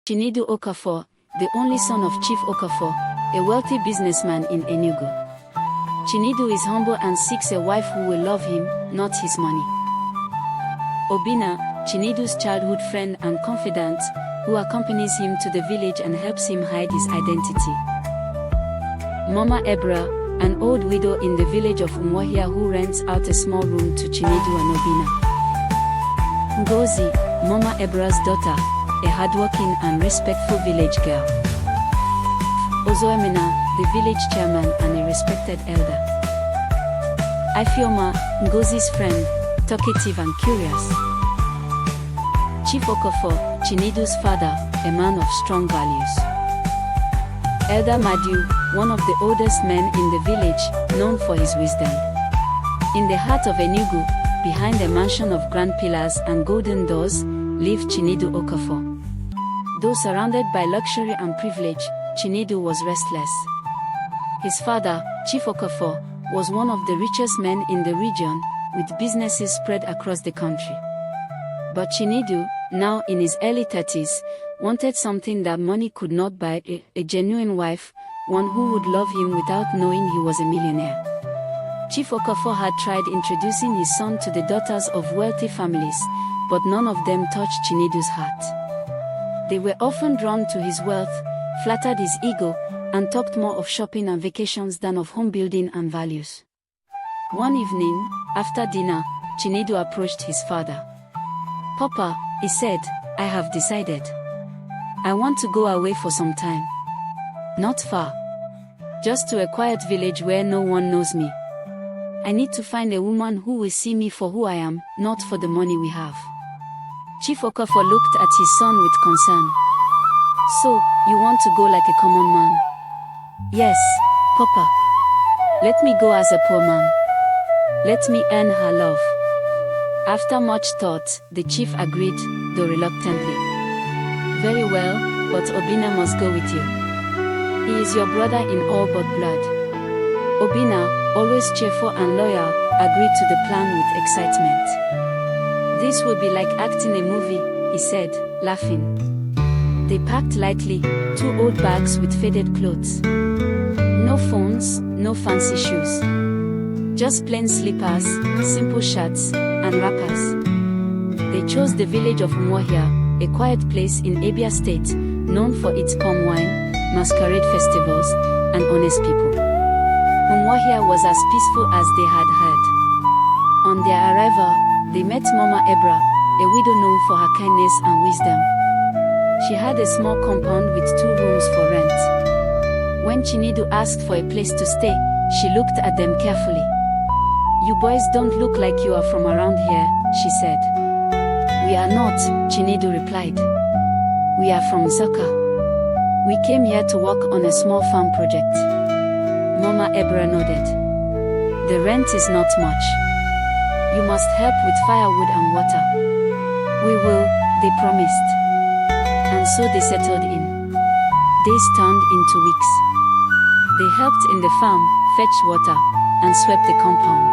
Chinedu Okafor, the only son of Chief Okafor, a wealthy businessman in Enugu. Chinedu is humble and seeks a wife who will love him, not his money. Obinna, Chinedu's childhood friend and confidant, who accompanies him to the village and helps him hide his identity. Mama Ebra, an old widow in the village of Umuahia who rents out a small room to Chinedu and Obinna. Ngozi, Mama Ebra's daughter, a hardworking and respectful village girl. Ozoemena, the village chairman and a respected elder. Ifeoma, Ngozi's friend, talkative and curious. Chief Okafor, Chinedu's father, a man of strong values. Elder Madu, one of the oldest men in the village, known for his wisdom. In the heart of Enugu, behind a mansion of grand pillars and golden doors, lived Chinedu Okafor. Though surrounded by luxury and privilege, Chinedu was restless. His father, Chief Okafor, was one of the richest men in the region, with businesses spread across the country. But Chinedu, now in his early 30s, wanted something that money could not buy, a genuine wife, one who would love him without knowing he was a millionaire. Chief Okafor had tried introducing his son to the daughters of wealthy families, but none of them touched Chinedu's heart. They were often drawn to his wealth, flattered his ego, and talked more of shopping and vacations than of home building and values. One evening, after dinner, Chinedu approached his father. "Papa," he said, "I have decided. I want to go away for some time. Not far. Just to a quiet village where no one knows me. I need to find a woman who will see me for who I am, not for the money we have." Chief Okafor looked at his son with concern. "So, you want to go like a common man?" "Yes, Papa. Let me go as a poor man. Let me earn her love." After much thought, the chief agreed, though reluctantly. "Very well, but Obinna must go with you. He is your brother in all but blood." Obinna, always cheerful and loyal, agreed to the plan with excitement. "This will be like acting a movie," he said, laughing. They packed lightly, 2 old bags with faded clothes. No phones, no fancy shoes. Just plain slippers, simple shirts, and wrappers. They chose the village of Umuahia, a quiet place in Abia State, known for its palm wine, masquerade festivals, and honest people. Umuahia was as peaceful as they had heard. On their arrival, they met Mama Ebra, a widow known for her kindness and wisdom. She had a small compound with 2 rooms for rent. When Chinedu asked for a place to stay, she looked at them carefully. "You boys don't look like you are from around here," she said. "We are not," Chinedu replied. "We are from Zoka. We came here to work on a small farm project." Mama Ebra nodded. "The rent is not much. You must help with firewood and water." "We will," they promised. And so they settled in. Days turned into weeks. They helped in the farm, fetched water, and swept the compound.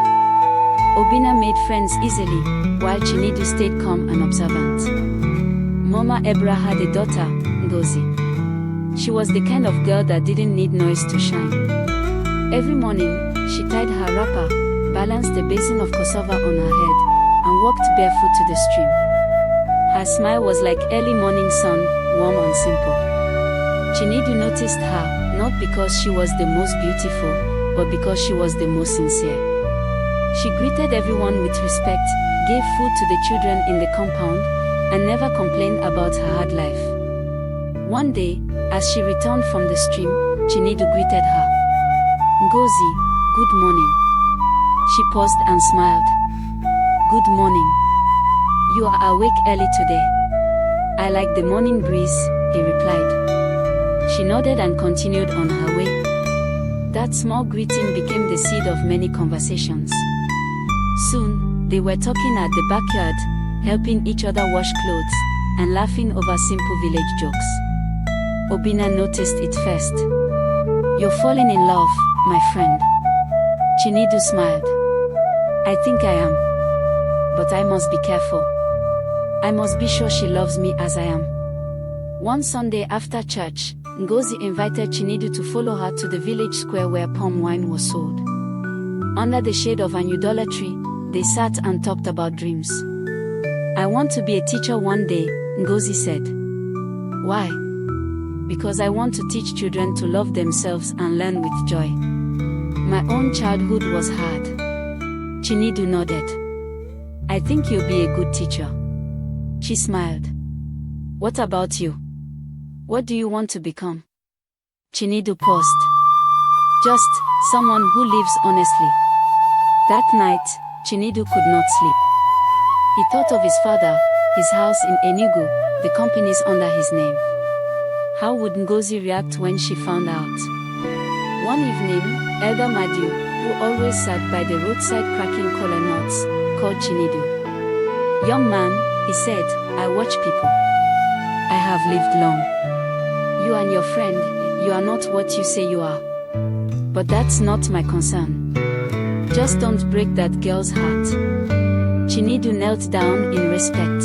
Obinna made friends easily, while Chinedu stayed calm and observant. Mama Ebra had a daughter, Ngozi. She was the kind of girl that didn't need noise to shine. Every morning, she tied her wrapper, balanced a basin of cassava on her head, and walked barefoot to the stream. Her smile was like early morning sun, warm and simple. Chinedu noticed her, not because she was the most beautiful, but because she was the most sincere. She greeted everyone with respect, gave food to the children in the compound, and never complained about her hard life. One day, as she returned from the stream, Chinedu greeted her. "Ngozi, good morning." She paused and smiled. "Good morning. You are awake early today." "I like the morning breeze," he replied. She nodded and continued on her way. That small greeting became the seed of many conversations. Soon, they were talking at the backyard, helping each other wash clothes, and laughing over simple village jokes. Obinna noticed it first. "You're falling in love, my friend." Chinedu smiled. "I think I am. But I must be careful. I must be sure she loves me as I am. One Sunday after church, Ngozi invited Chinedu to follow her to the village square where palm wine was sold. Under the shade of an udala tree, they sat and talked about dreams. "I want to be a teacher one day," Ngozi said. "Why?" "Because I want to teach children to love themselves and learn with joy. My own childhood was hard." Chinedu nodded. "I think you'll be a good teacher." She smiled. "What about you? What do you want to become?" Chinedu paused. "Just someone who lives honestly." That night, Chinedu could not sleep. He thought of his father, his house in Enugu, the companies under his name. How would Ngozi react when she found out? One evening, Elder Madu, who always sat by the roadside cracking kola nuts, called Chinedu. "Young man," he said, "I watch people. I have lived long. You and your friend, you are not what you say you are. But that's not my concern. Just don't break that girl's heart." Chinedu knelt down in respect.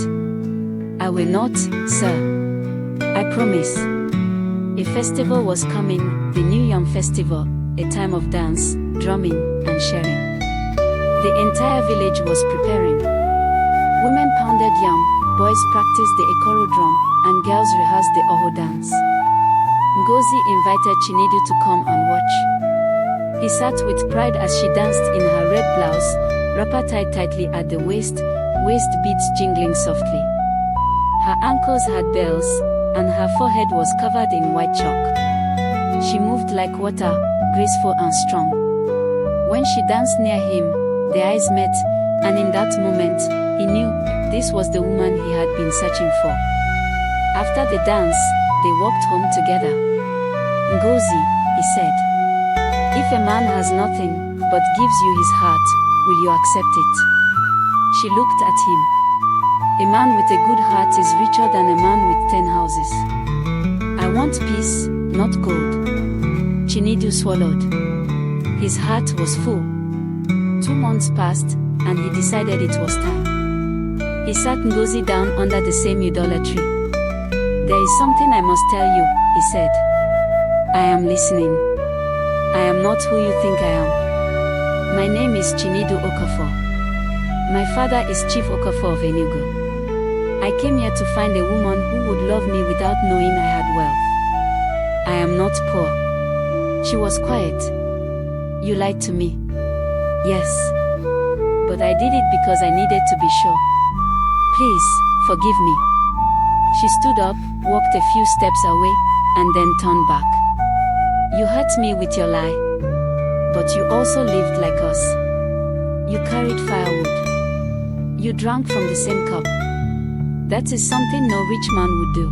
"I will not, sir. I promise." A festival was coming, the New Yam Festival, a time of dance, drumming, and sharing. The entire village was preparing. Women pounded yam, boys practiced the Ekoro drum, and girls rehearsed the Oho dance. Ngozi invited Chinedu to come and watch. He sat with pride as she danced in her red blouse, wrapper tied tightly at the waist beads jingling softly. Her ankles had bells, and her forehead was covered in white chalk. She moved like water, graceful and strong. When she danced near him, their eyes met, and in that moment, he knew this was the woman he had been searching for. After the dance, they walked home together. "Ngozi," he said, "if a man has nothing, but gives you his heart, will you accept it?" She looked at him. "A man with a good heart is richer than a man with 10 houses. I want peace, not gold." Chinedu swallowed. His heart was full. 2 months passed, and he decided it was time. He sat Ngozi down under the same udala tree. "There is something I must tell you," he said. "I am listening. I am not who you think I am. My name is Chinedu Okafor. My father is Chief Okafor of Enugu. I came here to find a woman who would love me without knowing I had wealth. I am not poor." She was quiet. "You lied to me." "Yes. But I did it because I needed to be sure. Please, forgive me." She stood up, walked a few steps away, and then turned back. "You hurt me with your lie. But you also lived like us. You carried firewood. You drank from the same cup. That is something no rich man would do.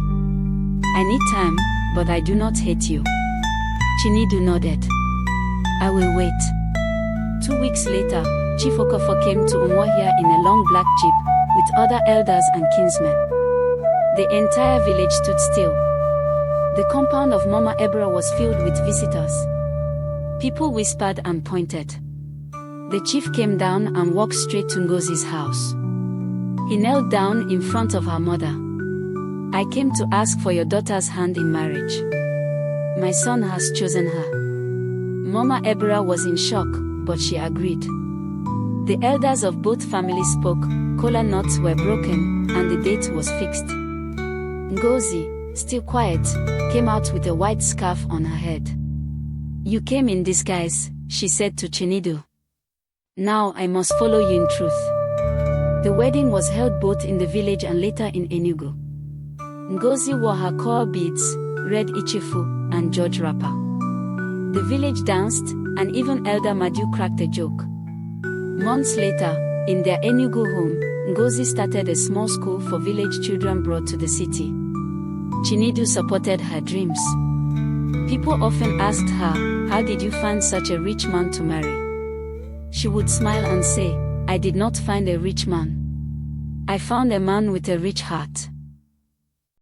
I need time, but I do not hate you." Chinedu nodded. "I will wait." 2 weeks later, Chief Okafor came to Umuahia in a long black jeep, with other elders and kinsmen. The entire village stood still. The compound of Mama Ebra was filled with visitors. People whispered and pointed. The chief came down and walked straight to Ngozi's house. He knelt down in front of her mother. "I came to ask for your daughter's hand in marriage. My son has chosen her." Mama Ebra was in shock, but she agreed. The elders of both families spoke, kola nuts were broken, and the date was fixed. Ngozi, still quiet, came out with a white scarf on her head. "You came in disguise," she said to Chinedu. "Now I must follow you in truth." The wedding was held both in the village and later in Enugu. Ngozi wore her coral beads, red ichifu, and George wrapper. The village danced, and even Elder Madu cracked a joke. Months later, in their Enugu home, Ngozi started a small school for village children brought to the city. Chinedu supported her dreams. People often asked her, "How did you find such a rich man to marry?" She would smile and say, "I did not find a rich man. I found a man with a rich heart."